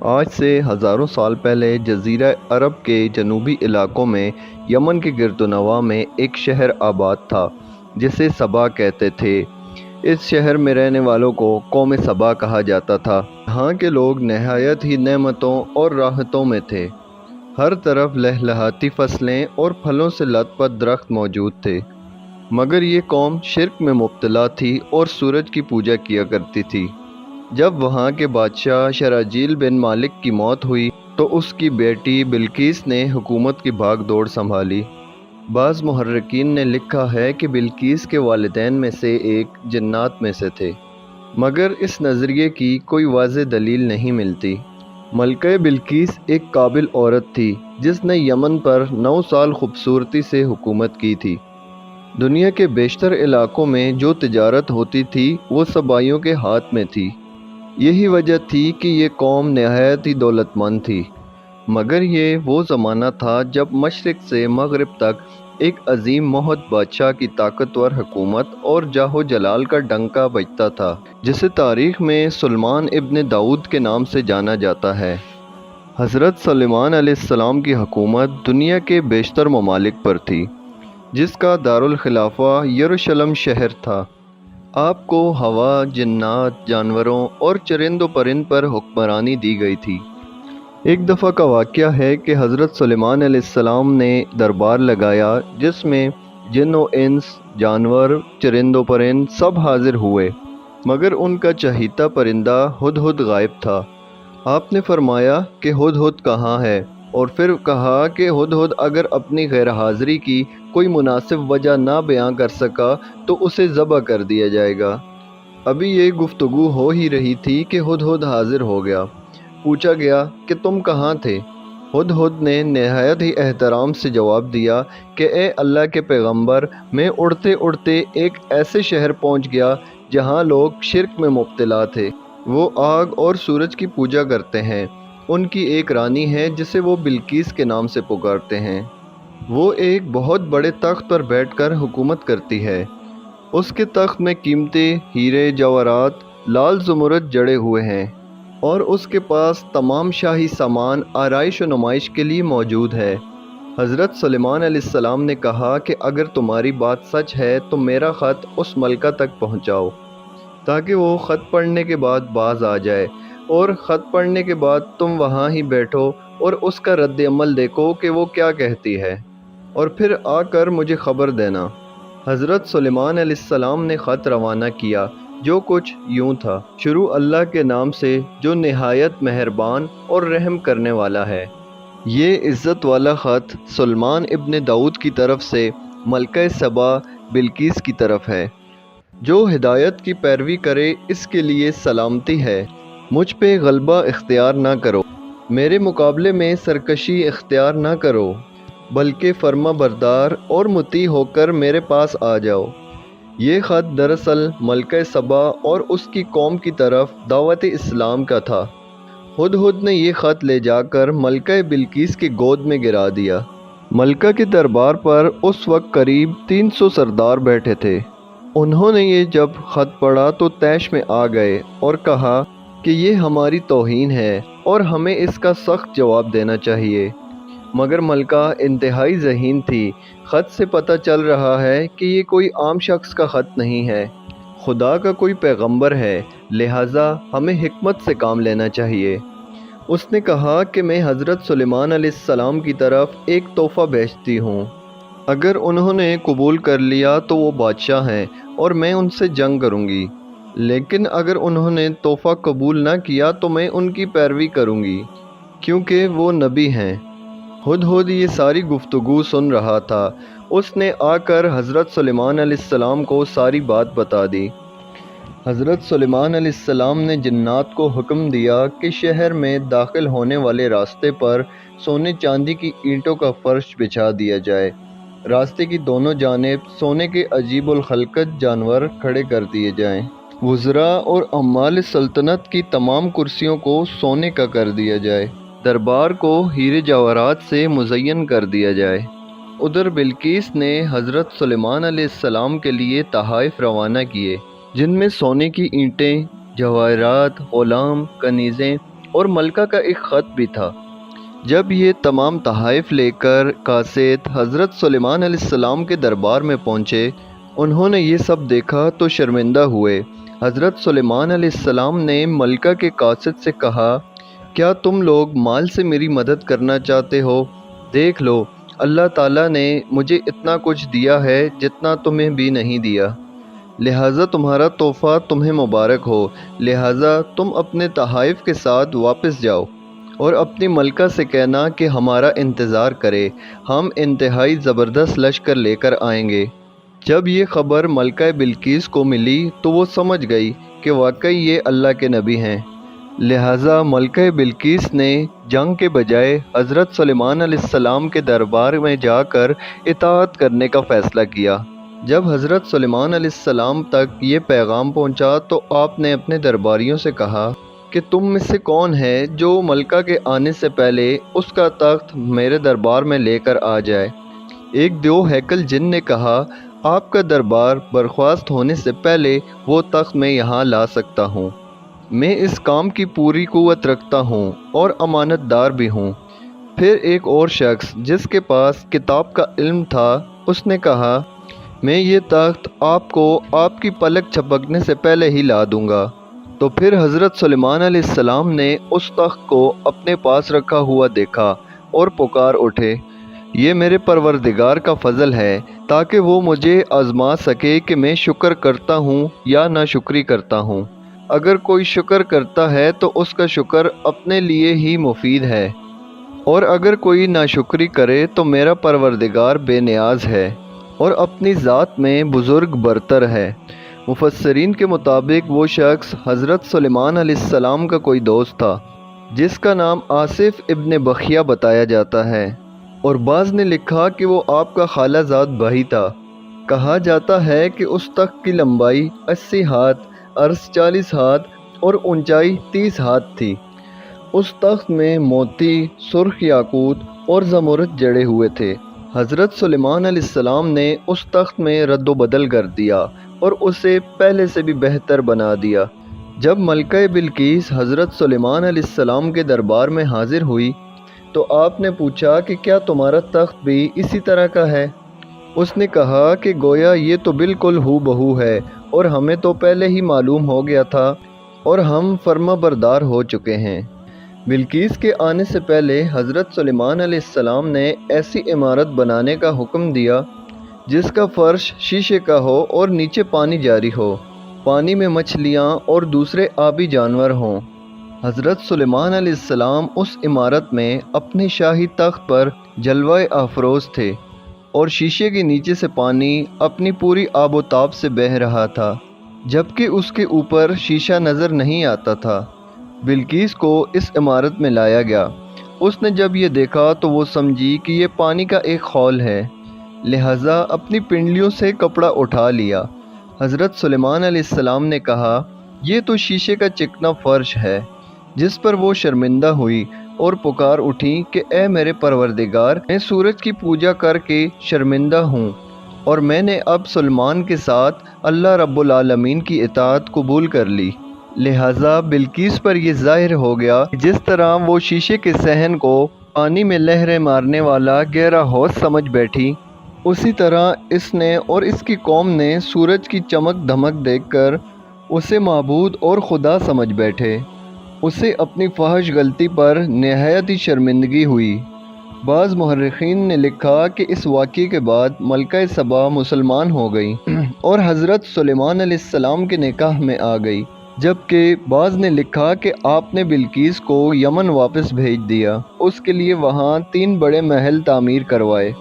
آج سے ہزاروں سال پہلے جزیرہ عرب کے جنوبی علاقوں میں یمن کے گرد و نواح میں ایک شہر آباد تھا جسے سبا کہتے تھے۔ اس شہر میں رہنے والوں کو قوم سبا کہا جاتا تھا۔ یہاں کے لوگ نہایت ہی نعمتوں اور راحتوں میں تھے۔ ہر طرف لہلہاتی فصلیں اور پھلوں سے لت پت درخت موجود تھے، مگر یہ قوم شرک میں مبتلا تھی اور سورج کی پوجا کیا کرتی تھی۔ جب وہاں کے بادشاہ شراجیل بن مالک کی موت ہوئی تو اس کی بیٹی بلقیس نے حکومت کی بھاگ دوڑ سنبھالی۔ بعض محرکین نے لکھا ہے کہ بلقیس کے والدین میں سے ایک جنات میں سے تھے، مگر اس نظریے کی کوئی واضح دلیل نہیں ملتی۔ ملکہ بلقیس ایک قابل عورت تھی جس نے یمن پر 9 سال خوبصورتی سے حکومت کی تھی۔ دنیا کے بیشتر علاقوں میں جو تجارت ہوتی تھی وہ سبائیوں کے ہاتھ میں تھی۔ یہی وجہ تھی کہ یہ قوم نہایت ہی دولت مند تھی، مگر یہ وہ زمانہ تھا جب مشرق سے مغرب تک ایک عظیم مہد بادشاہ کی طاقتور حکومت اور جاہ و جلال کا ڈنکا بجتا تھا، جسے تاریخ میں سلیمان ابن داؤد کے نام سے جانا جاتا ہے۔ حضرت سلیمان علیہ السلام کی حکومت دنیا کے بیشتر ممالک پر تھی، جس کا دارالخلافہ یروشلم شہر تھا۔ آپ کو ہوا، جنات، جانوروں اور چرند و پرند پر حکمرانی دی گئی تھی۔ ایک دفعہ کا واقعہ ہے کہ حضرت سلیمان علیہ السلام نے دربار لگایا جس میں جن و انس، جانور، چرند و پرند سب حاضر ہوئے، مگر ان کا چہیتا پرندہ ہدہد غائب تھا۔ آپ نے فرمایا کہ ہدہد کہاں ہے، اور پھر کہا کہ ہدہد اگر اپنی غیر حاضری کی کوئی مناسب وجہ نہ بیان کر سکا تو اسے ذبح کر دیا جائے گا۔ ابھی یہ گفتگو ہو ہی رہی تھی کہ ہدہد حاضر ہو گیا۔ پوچھا گیا کہ تم کہاں تھے؟ ہدہد نے نہایت ہی احترام سے جواب دیا کہ اے اللہ کے پیغمبر، میں اڑتے اڑتے ایک ایسے شہر پہنچ گیا جہاں لوگ شرک میں مبتلا تھے۔ وہ آگ اور سورج کی پوجا کرتے ہیں۔ ان کی ایک رانی ہے جسے وہ بلقیس کے نام سے پکارتے ہیں۔ وہ ایک بہت بڑے تخت پر بیٹھ کر حکومت کرتی ہے۔ اس کے تخت میں قیمتی ہیرے جواہرات لال زمرد جڑے ہوئے ہیں، اور اس کے پاس تمام شاہی سامان آرائش و نمائش کے لیے موجود ہے۔ حضرت سلیمان علیہ السلام نے کہا کہ اگر تمہاری بات سچ ہے تو میرا خط اس ملکہ تک پہنچاؤ، تاکہ وہ خط پڑھنے کے بعد باز آ جائے، اور خط پڑھنے کے بعد تم وہاں ہی بیٹھو اور اس کا رد عمل دیکھو کہ وہ کیا کہتی ہے، اور پھر آ کر مجھے خبر دینا۔ حضرت سلیمان علیہ السلام نے خط روانہ کیا، جو کچھ یوں تھا: شروع اللہ کے نام سے جو نہایت مہربان اور رحم کرنے والا ہے۔ یہ عزت والا خط سلیمان ابن داؤد کی طرف سے ملکہ سبا بلقیس کی طرف ہے۔ جو ہدایت کی پیروی کرے اس کے لیے سلامتی ہے۔ مجھ پہ غلبہ اختیار نہ کرو، میرے مقابلے میں سرکشی اختیار نہ کرو، بلکہ فرما بردار اور مطیع ہو کر میرے پاس آ جاؤ۔ یہ خط دراصل ملکہ سبا اور اس کی قوم کی طرف دعوت اسلام کا تھا۔ ہدہد نے یہ خط لے جا کر ملکہ بلقیس کی گود میں گرا دیا۔ ملکہ کے دربار پر اس وقت قریب 300 سردار بیٹھے تھے۔ انہوں نے یہ جب خط پڑھا تو طیش میں آ گئے اور کہا کہ یہ ہماری توہین ہے اور ہمیں اس کا سخت جواب دینا چاہیے۔ مگر ملکہ انتہائی ذہین تھی۔ خط سے پتہ چل رہا ہے کہ یہ کوئی عام شخص کا خط نہیں ہے، خدا کا کوئی پیغمبر ہے، لہٰذا ہمیں حکمت سے کام لینا چاہیے۔ اس نے کہا کہ میں حضرت سلیمان علیہ السلام کی طرف ایک تحفہ بھیجتی ہوں۔ اگر انہوں نے قبول کر لیا تو وہ بادشاہ ہیں اور میں ان سے جنگ کروں گی، لیکن اگر انہوں نے تحفہ قبول نہ کیا تو میں ان کی پیروی کروں گی، کیونکہ وہ نبی ہیں۔ ہدہد یہ ساری گفتگو سن رہا تھا۔ اس نے آ کر حضرت سلیمان علیہ السلام کو ساری بات بتا دی۔ حضرت سلیمان علیہ السلام نے جنات کو حکم دیا کہ شہر میں داخل ہونے والے راستے پر سونے چاندی کی اینٹوں کا فرش بچھا دیا جائے۔ راستے کی دونوں جانب سونے کے عجیب الخلقت جانور کھڑے کر دیے جائیں۔ وزراء اور عمال سلطنت کی تمام کرسیوں کو سونے کا کر دیا جائے۔ دربار کو ہیرے جواہرات سے مزین کر دیا جائے۔ ادھر بلقیس نے حضرت سلیمان علیہ السلام کے لیے تحائف روانہ کیے، جن میں سونے کی اینٹیں، جواہرات، غلام، کنیزیں اور ملکہ کا ایک خط بھی تھا۔ جب یہ تمام تحائف لے کر قاصد حضرت سلیمان علیہ السلام کے دربار میں پہنچے، انہوں نے یہ سب دیکھا تو شرمندہ ہوئے۔ حضرت سلیمان علیہ السلام نے ملکہ کے قاصد سے کہا، کیا تم لوگ مال سے میری مدد کرنا چاہتے ہو؟ دیکھ لو، اللہ تعالیٰ نے مجھے اتنا کچھ دیا ہے جتنا تمہیں بھی نہیں دیا، لہٰذا تمہارا تحفہ تمہیں مبارک ہو، لہٰذا تم اپنے تحائف کے ساتھ واپس جاؤ اور اپنی ملکہ سے کہنا کہ ہمارا انتظار کرے، ہم انتہائی زبردست لشکر لے کر آئیں گے۔ جب یہ خبر ملکہ بلقیس کو ملی تو وہ سمجھ گئی کہ واقعی یہ اللہ کے نبی ہیں، لہٰذا ملکہ بلقیس نے جنگ کے بجائے حضرت سلیمان علیہ السلام کے دربار میں جا کر اطاعت کرنے کا فیصلہ کیا۔ جب حضرت سلیمان علیہ السلام تک یہ پیغام پہنچا تو آپ نے اپنے درباریوں سے کہا کہ تم میں سے کون ہے جو ملکہ کے آنے سے پہلے اس کا تخت میرے دربار میں لے کر آ جائے؟ ایک دیو ہیکل جن نے کہا، آپ کا دربار برخاست ہونے سے پہلے وہ تخت میں یہاں لا سکتا ہوں، میں اس کام کی پوری قوت رکھتا ہوں اور امانت دار بھی ہوں۔ پھر ایک اور شخص جس کے پاس کتاب کا علم تھا، اس نے کہا، میں یہ تخت آپ کو آپ کی پلک جھپکنے سے پہلے ہی لا دوں گا۔ تو پھر حضرت سلیمان علیہ السلام نے اس تخت کو اپنے پاس رکھا ہوا دیکھا اور پکار اٹھے، یہ میرے پروردگار کا فضل ہے تاکہ وہ مجھے آزما سکے کہ میں شکر کرتا ہوں یا ناشکری کرتا ہوں۔ اگر کوئی شکر کرتا ہے تو اس کا شکر اپنے لیے ہی مفید ہے، اور اگر کوئی ناشکری کرے تو میرا پروردگار بے نیاز ہے اور اپنی ذات میں بزرگ برتر ہے۔ مفسرین کے مطابق وہ شخص حضرت سلیمان علیہ السلام کا کوئی دوست تھا جس کا نام آصف ابن بخیہ بتایا جاتا ہے، اور بعض نے لکھا کہ وہ آپ کا خالہ زاد بھائی تھا۔ کہا جاتا ہے کہ اس تخت کی لمبائی 80 ہاتھ، عرض 40 ہاتھ اور اونچائی 30 ہاتھ تھی۔ اس تخت میں موتی، سرخ یاقوت اور زمرد جڑے ہوئے تھے۔ حضرت سلیمان علیہ السلام نے اس تخت میں رد و بدل کر دیا اور اسے پہلے سے بھی بہتر بنا دیا۔ جب ملکہ بلقیس حضرت سلیمان علیہ السلام کے دربار میں حاضر ہوئی تو آپ نے پوچھا کہ کیا تمہارا تخت بھی اسی طرح کا ہے؟ اس نے کہا کہ گویا یہ تو بالکل ہو بہو ہے، اور ہمیں تو پہلے ہی معلوم ہو گیا تھا اور ہم فرما بردار ہو چکے ہیں۔ بلقیس کے آنے سے پہلے حضرت سلیمان علیہ السلام نے ایسی عمارت بنانے کا حکم دیا جس کا فرش شیشے کا ہو اور نیچے پانی جاری ہو، پانی میں مچھلیاں اور دوسرے آبی جانور ہوں۔ حضرت سلیمان علیہ السلام اس عمارت میں اپنے شاہی تخت پر جلوہ افروز تھے، اور شیشے کے نیچے سے پانی اپنی پوری آب و تاب سے بہہ رہا تھا، جبکہ اس کے اوپر شیشہ نظر نہیں آتا تھا۔ بلقیس کو اس عمارت میں لایا گیا۔ اس نے جب یہ دیکھا تو وہ سمجھی کہ یہ پانی کا ایک خول ہے، لہٰذا اپنی پنڈلیوں سے کپڑا اٹھا لیا۔ حضرت سلیمان علیہ السلام نے کہا، یہ تو شیشے کا چکنا فرش ہے، جس پر وہ شرمندہ ہوئی اور پکار اٹھی کہ اے میرے پروردگار، میں سورج کی پوجا کر کے شرمندہ ہوں، اور میں نے اب سلیمان کے ساتھ اللہ رب العالمین کی اطاعت قبول کر لی۔ لہٰذا بلقیس پر یہ ظاہر ہو گیا کہ جس طرح وہ شیشے کے صحن کو پانی میں لہریں مارنے والا گہرا حوض سمجھ بیٹھی، اسی طرح اس نے اور اس کی قوم نے سورج کی چمک دھمک دیکھ کر اسے معبود اور خدا سمجھ بیٹھے۔ اسے اپنی فحش غلطی پر نہایت ہی شرمندگی ہوئی۔ بعض مورخین نے لکھا کہ اس واقعے کے بعد ملکہ سبا مسلمان ہو گئی اور حضرت سلیمان علیہ السلام کے نکاح میں آ گئی، جبکہ بعض نے لکھا کہ آپ نے بلقیس کو یمن واپس بھیج دیا، اس کے لیے وہاں 3 بڑے محل تعمیر کروائے۔